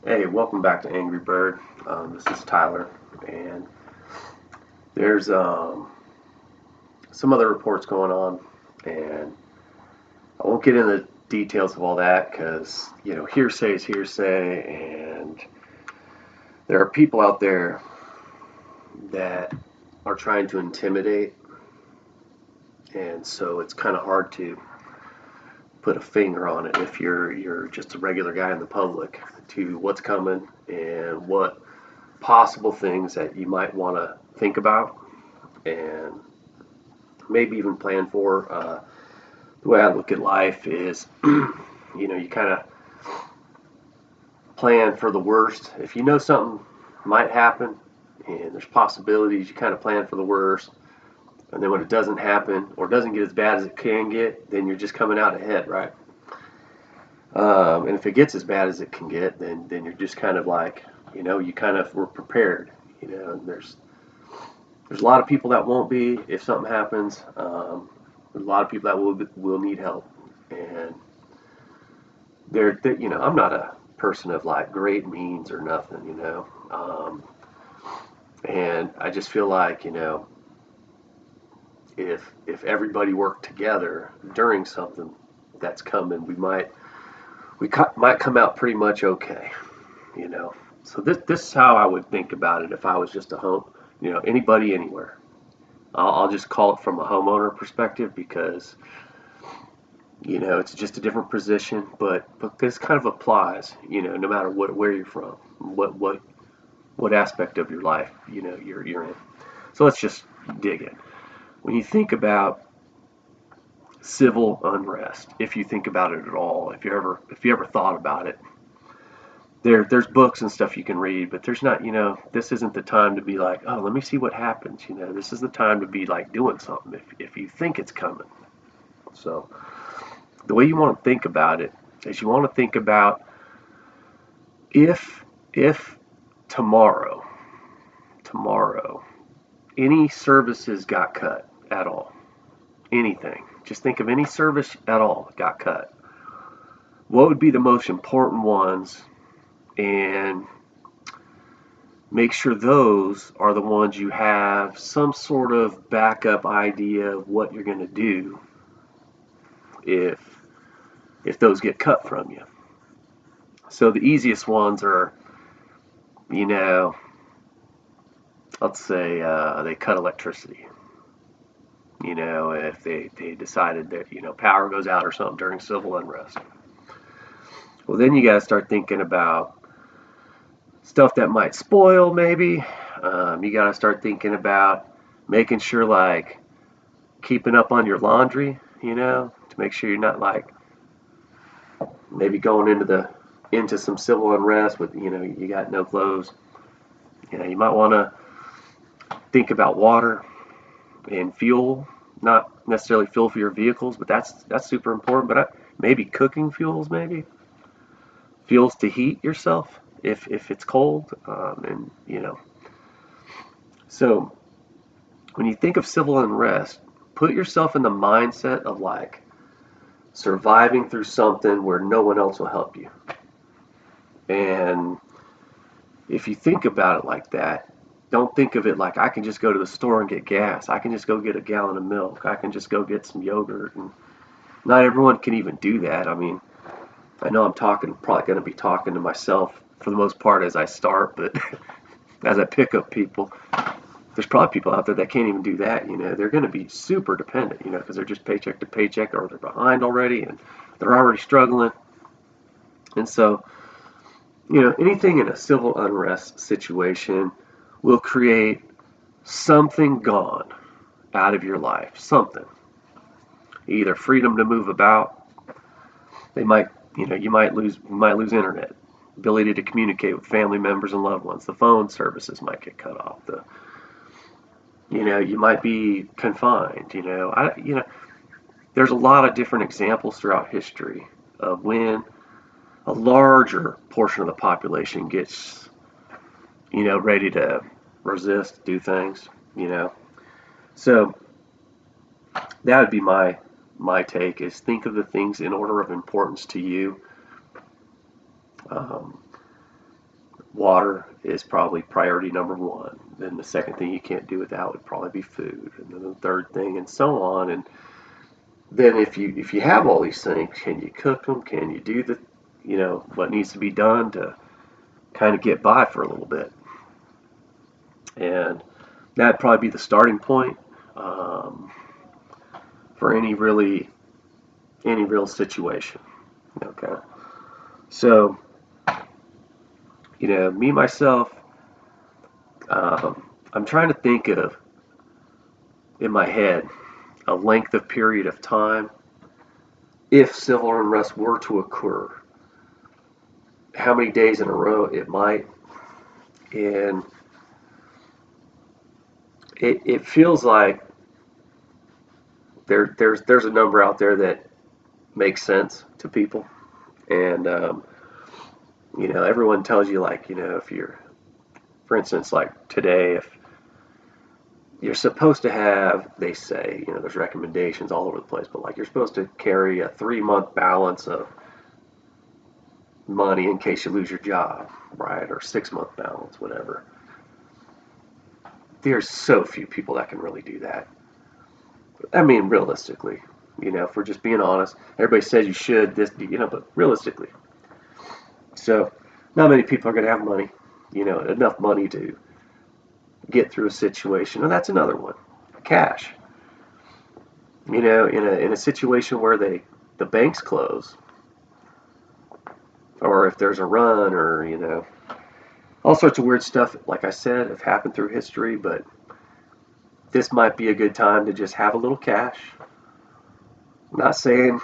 Hey, welcome back to Angry Bird. This is Tyler, and there's some other reports going on, and I won't get into the details of all that because hearsay is hearsay, and there are people out there that are trying to intimidate, and so it's kind of hard to put a finger on it if you're just a regular guy in the public to what's coming and what possible things that you might want to think about and maybe even plan for. The way I look at life is, you kind of plan for the worst. If you know something might happen and there's possibilities, you kind of plan for the worst. And then when it doesn't happen or doesn't get as bad as it can get, then you're just coming out ahead, right? And if it gets as bad as it can get, then you're just kind of like, you kind of were prepared. And there's a lot of people that won't be if something happens. There's a lot of people that will need help, and I'm not a person of like great means or nothing. And I just feel like if everybody worked together during something that's coming, we might come out pretty much okay. You know, so this is how I would think about it if I was just a home, anybody anywhere. I'll just call it from a homeowner perspective because it's just a different position, but this kind of applies, no matter where you're from, what aspect of your life you're in. So let's just dig in. When you think about civil unrest, if you think about it at all, if you ever thought about it, there's books and stuff you can read, but there's not, this isn't the time to be like, oh, let me see what happens. This is the time to be like doing something if you think it's coming. So the way you want to think about it is you want to think about if tomorrow any services got cut at all, anything, just think of any service at all got cut, what would be the most important ones, and make sure those are the ones you have some sort of backup idea of what you're going to do if those get cut from you. So the easiest ones are, you know, let's say they cut electricity. If they decided that, power goes out or something during civil unrest. Well, then you got to start thinking about stuff that might spoil, maybe. You got to start thinking about making sure, like, keeping up on your laundry, to make sure you're not, like, maybe going into some civil unrest with, you got no clothes. You might want to think about water and fuel, not necessarily fuel for your vehicles, but that's super important. But maybe cooking fuels, maybe fuels to heat yourself if it's cold, and So when you think of civil unrest, put yourself in the mindset of like surviving through something where no one else will help you. And if you think about it like that, don't think of it like I can just go to the store and get gas. I can just go get a gallon of milk. I can just go get some yogurt. And not everyone can even do that. I mean, I know I'm probably going to be talking to myself for the most part as I start, but as I pick up people, there's probably people out there that can't even do that. They're going to be super dependent, because they're just paycheck to paycheck, or they're behind already and they're already struggling. And so, anything in a civil unrest situation will create something gone out of your life, something. Either freedom to move about, they might, you might lose internet, ability to communicate with family members and loved ones. The phone services might get cut off. You might be confined. There's a lot of different examples throughout history of when a larger portion of the population gets, ready to resist, do things. So that would be my take, is think of the things in order of importance to you. Um, water is probably priority number one. Then the second thing you can't do without would probably be food, and then the third thing, and so on. And then if you have all these things, can you cook them? Can you do the what needs to be done to kind of get by for a little bit? And that'd probably be the starting point for any real situation. Okay, so me myself, I'm trying to think of in my head a length of period of time if civil unrest were to occur, how many days in a row it might, and it feels like there's a number out there that makes sense to people, and everyone tells you, like, if you're, for instance, like today, if you're supposed to have, they say, there's recommendations all over the place, but like you're supposed to carry a 3-month balance of money in case you lose your job, right? Or 6-month balance, whatever. There's so few people that can really do that. I mean, realistically, if we're just being honest, everybody says you should this, but realistically, so not many people are going to have money, enough money to get through a situation, and that's another one. Cash. In a situation where the banks close, or if there's a run, or all sorts of weird stuff, like I said, have happened through history, but this might be a good time to just have a little cash. I'm not saying,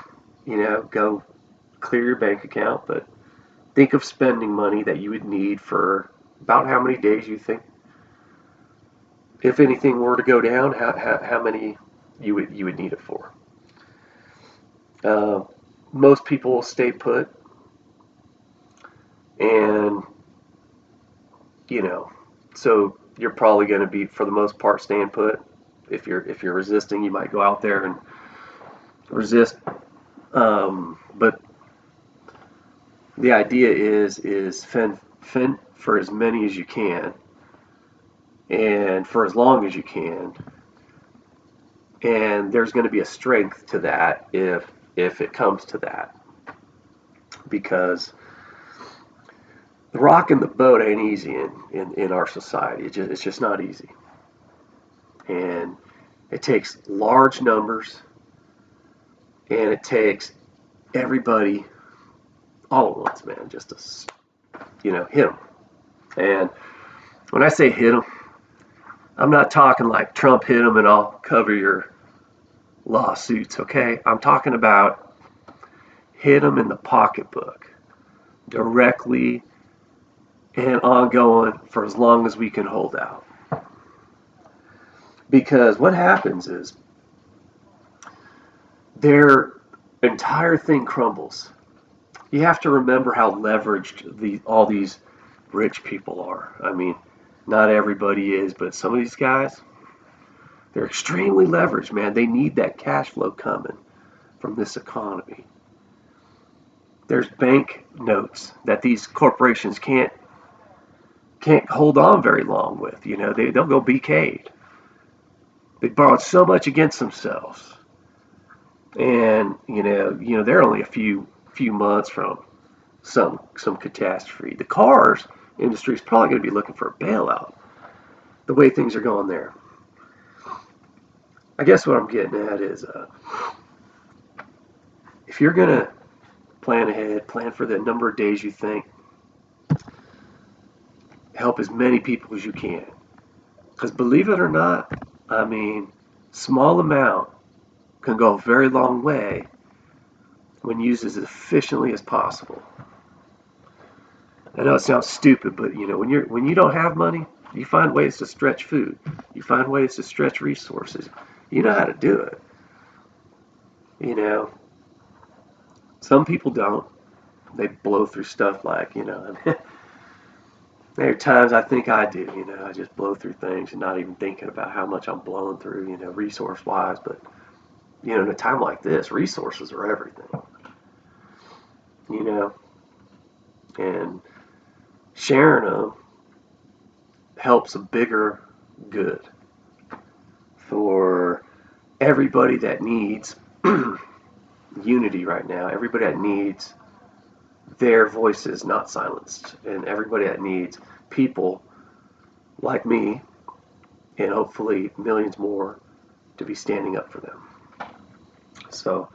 go clear your bank account, but think of spending money that you would need for about how many days you think, if anything were to go down, how many you would need it for. Most people will stay put, and so you're probably going to be, for the most part, staying put. If you're resisting, you might go out there and resist. But the idea is fend for as many as you can, and for as long as you can. And there's going to be a strength to that if it comes to that, because the rocking the boat ain't easy in our society. It's just not easy. And it takes large numbers, and it takes everybody all at once, man, just to, hit them. And when I say hit them, I'm not talking like Trump hit them and I'll cover your lawsuits, okay? I'm talking about hit them in the pocketbook, directly and ongoing for as long as we can hold out. Because what happens is their entire thing crumbles. You have to remember how leveraged all these rich people are. I mean, not everybody is, but some of these guys, they're extremely leveraged, man. They need that cash flow coming from this economy. There's bank notes that these corporations can't hold on very long with. They'll go BK'd. They borrowed so much against themselves, and they're only a few months from some catastrophe. The cars industry is probably going to be looking for a bailout. The way things are going there. I guess what I'm getting at is, if you're going to plan ahead, plan for the number of days you think, help as many people as you can. Because believe it or not, I mean, small amount can go a very long way when used as efficiently as possible. I know it sounds stupid, but when you don't have money, you find ways to stretch food. You find ways to stretch resources. You know how to do it. Some people don't. They blow through stuff like, there are times I think I do, I just blow through things and not even thinking about how much I'm blowing through, resource-wise. But, in a time like this, resources are everything, and sharing them helps a bigger good for everybody that needs unity right now, everybody that needs their voices not silenced, and everybody that needs people like me and hopefully millions more to be standing up for them. So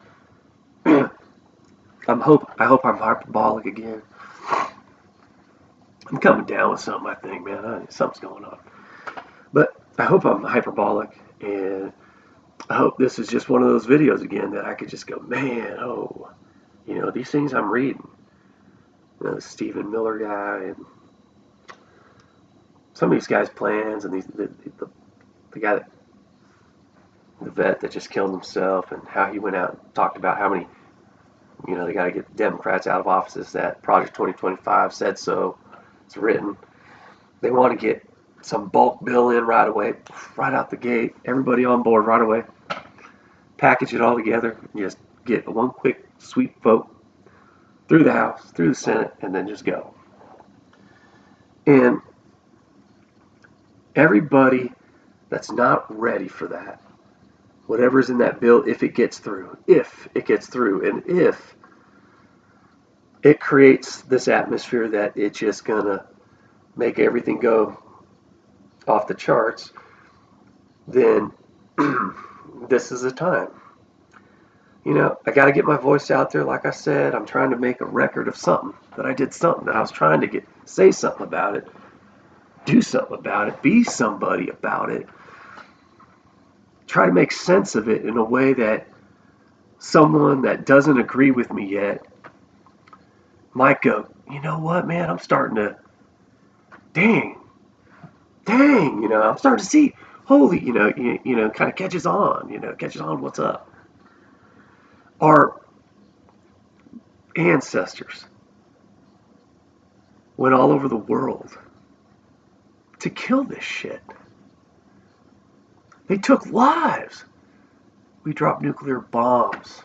I hope I'm hyperbolic again. I'm coming down with something, I think, man. Something's going on. But I hope I'm hyperbolic, and I hope this is just one of those videos again that I could just go, man, oh, these things I'm reading. The Stephen Miller guy, and some of these guys' plans, and the guy that, the vet that just killed himself, and how he went out and talked about how many, they got to get Democrats out of offices. That Project 2025 said so. It's written. They want to get some bulk bill in right away, right out the gate. Everybody on board right away. Package it all together. Just get one quick sweep vote through the House, through the Senate, and then just go. And everybody that's not ready for that, whatever's in that bill, if it gets through, and if it creates this atmosphere that it's just gonna make everything go off the charts, then this is the time. I got to get my voice out there. Like I said, I'm trying to make a record of something, that I did something, that I was trying to say something about it, do something about it, be somebody about it, try to make sense of it in a way that someone that doesn't agree with me yet might go, you know what, man, I'm starting to, dang, I'm starting to see, holy, kind of catches on what's up. Our ancestors went all over the world to kill this shit. They took lives. We dropped nuclear bombs.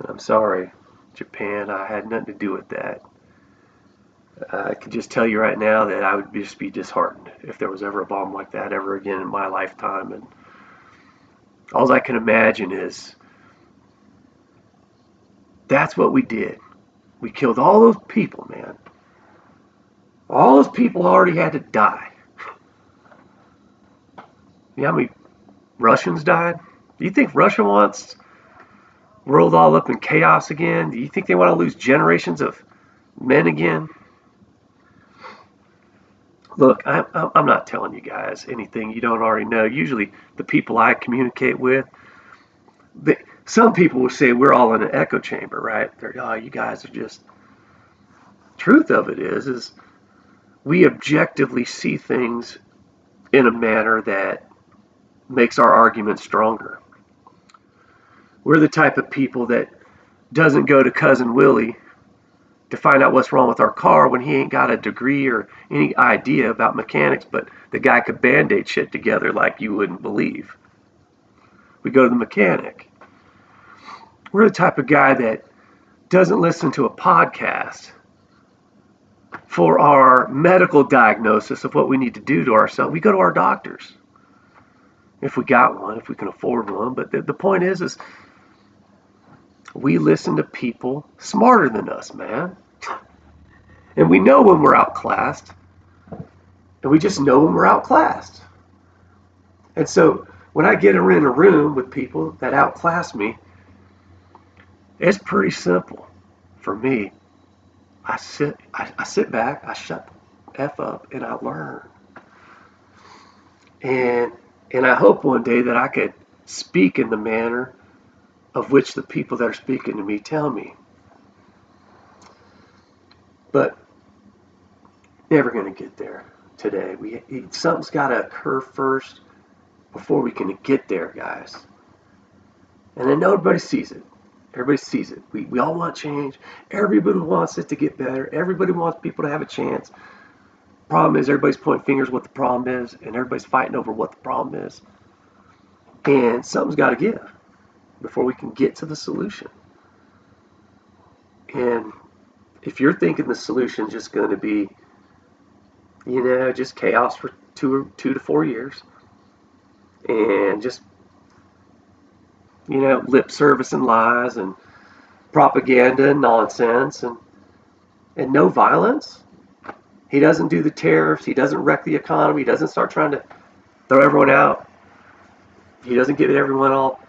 I'm sorry, Japan, I had nothing to do with that. I can just tell you right now that I would just be disheartened if there was ever a bomb like that ever again in my lifetime. And all I can imagine is that's what we did. We killed all those people, man. All those people already had to die. You know how many Russians died? Do you think Russia wants world all up in chaos again? Do you think they want to lose generations of men again? Look, I'm not telling you guys anything you don't already know. Usually the people I communicate with, some people will say we're all in an echo chamber, right? You guys are just... Truth of it is we objectively see things in a manner that makes our argument stronger. We're the type of people that doesn't go to Cousin Willie to find out what's wrong with our car when he ain't got a degree or any idea about mechanics, but the guy could band-aid shit together like you wouldn't believe. We go to the mechanic. We're the type of guy that doesn't listen to a podcast for our medical diagnosis of what we need to do to ourselves. We go to our doctors. If we got one, if we can afford one. But the point is we listen to people smarter than us, man. And we know when we're outclassed. And we just know when we're outclassed. And so when I get in a room with people that outclass me, it's pretty simple for me. I sit back, I shut the F up, and I learn. And I hope one day that I could speak in the manner of which the people that are speaking to me tell me. But never going to get there today. Something's got to occur first before we can get there, guys. And then everybody sees it. Everybody sees it. We all want change. Everybody wants it to get better. Everybody wants people to have a chance. Problem is, everybody's pointing fingers what the problem is, and everybody's fighting over what the problem is. And something's got to give before we can get to the solution. And if you're thinking the solution is just going to be, just chaos for 2 to 4 years, and just, lip service and lies and propaganda and nonsense, and no violence. He doesn't do the tariffs. He doesn't wreck the economy. He doesn't start trying to throw everyone out. He doesn't get everyone all,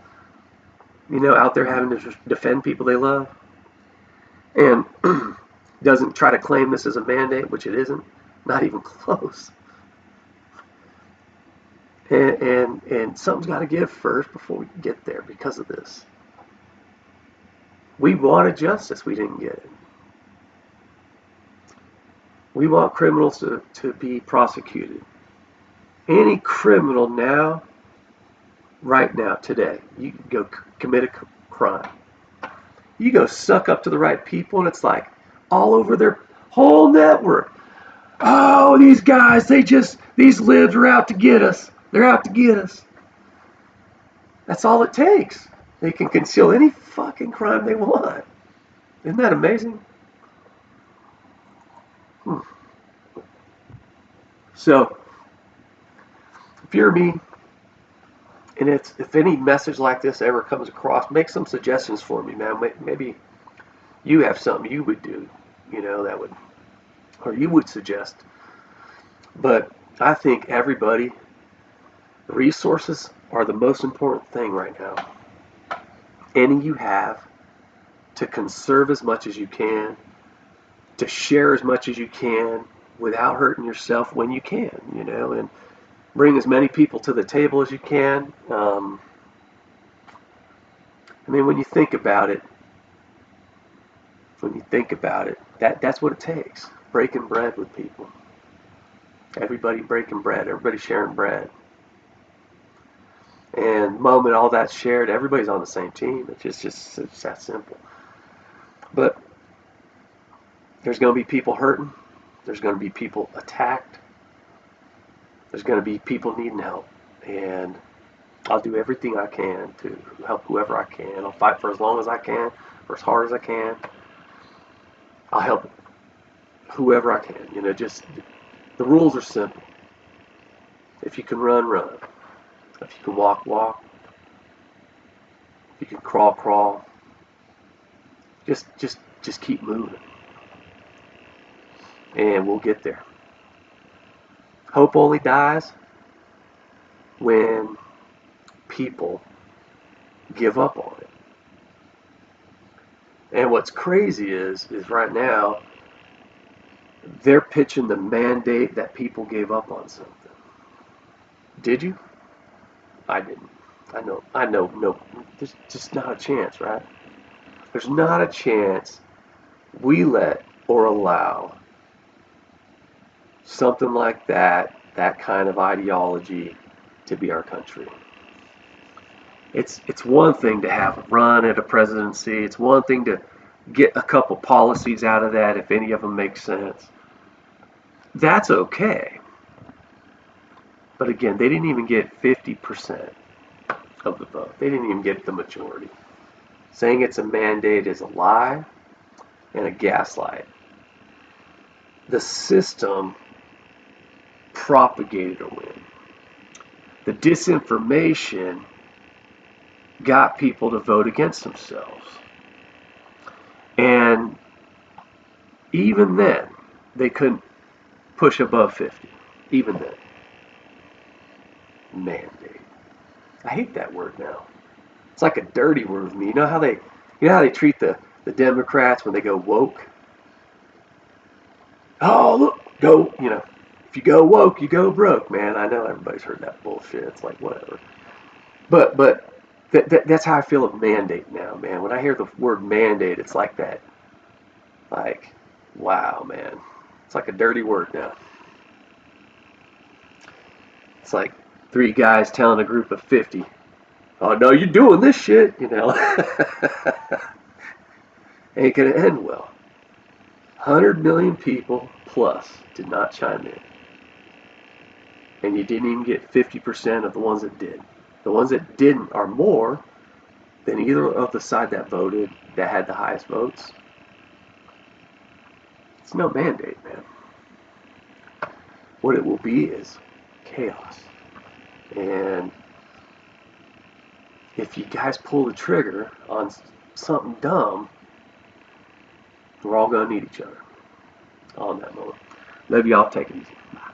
out there having to defend people they love. And doesn't try to claim this as a mandate, which it isn't. Not even close. And something's got to give first before we can get there because of this. We wanted justice. We didn't get it. We want criminals to be prosecuted. Any criminal now, right now, today, you go commit a crime. You go suck up to the right people, and it's like all over their whole network. Oh, these guys, these libs are out to get us. They're out to get us. That's all it takes. They can conceal any fucking crime they want. Isn't that amazing? So, if you're me, and if any message like this ever comes across, make some suggestions for me, man. Maybe you have something you would do, that would, or you would suggest. But I think everybody, resources are the most important thing right now. Any you have, to conserve as much as you can, to share as much as you can without hurting yourself when you can, and bring as many people to the table as you can. When you think about it, that's what it takes. Breaking bread with people. Everybody breaking bread. Everybody sharing bread. And the moment all that's shared, everybody's on the same team. It's that simple. But there's going to be people hurting. There's going to be people attacked. There's going to be people needing help. And I'll do everything I can to help whoever I can. I'll fight for as long as I can, for as hard as I can. I'll help whoever I can. Just the rules are simple. If you can run, run. If you can walk, walk. If you can crawl, crawl. Just keep moving. And we'll get there. Hope only dies when people give up on it. And what's crazy is right now they're pitching the mandate that people gave up on something. Did you? I didn't. I know, no, there's just not a chance, right? There's not a chance we let or allow something like that kind of ideology to be our country. It's one thing to have a run at a presidency. It's one thing to get a couple policies out of that if any of them make sense. That's okay. But again, they didn't even get 50% of the vote. They didn't even get the majority. Saying it's a mandate is a lie and a gaslight. The system propagated a win. The disinformation got people to vote against themselves. And even then, they couldn't push above 50. Even then. Mandate. I hate that word now. It's like a dirty word with me. You know how they treat the Democrats when they go woke? Oh, look, go, if you go woke, you go broke, man. I know everybody's heard that bullshit. It's like, whatever. But that's how I feel of mandate now, man. When I hear the word mandate, it's like that. Like, wow, man. It's like a dirty word now. It's like 3 guys telling a group of 50, oh, no, you're doing this shit, Ain't going to end well. 100 million people plus did not chime in. And you didn't even get 50% of the ones that did. The ones that didn't are more than either of the side that voted that had the highest votes. It's no mandate, man. What it will be is chaos. And if you guys pull the trigger on something dumb, we're all going to need each other on that moment. Love y'all. Take it easy. Bye.